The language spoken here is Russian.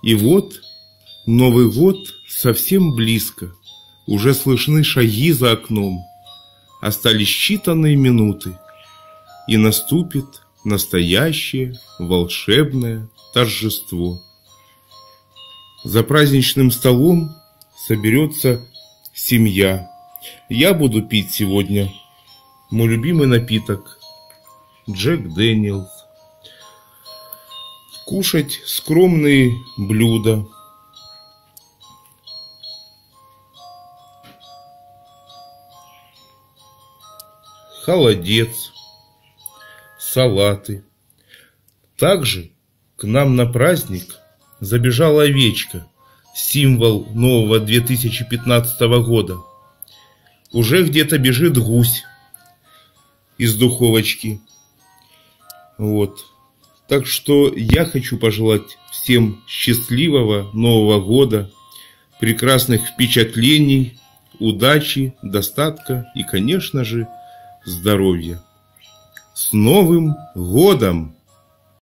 И вот Новый год совсем близко. Уже слышны шаги за окном. Остались считанные минуты, и наступит настоящее волшебное торжество. За праздничным столом соберется семья. Я буду пить сегодня мой любимый напиток Джек Дэниелс. Кушать скромные блюда. Холодец, салаты. Также к нам на праздник забежала овечка, символ нового 2015 года. Уже где-то бежит гусь из духовочки. Вот. Так что я хочу пожелать всем счастливого Нового года, прекрасных впечатлений, удачи, достатка и, конечно же, здоровья. С Новым годом!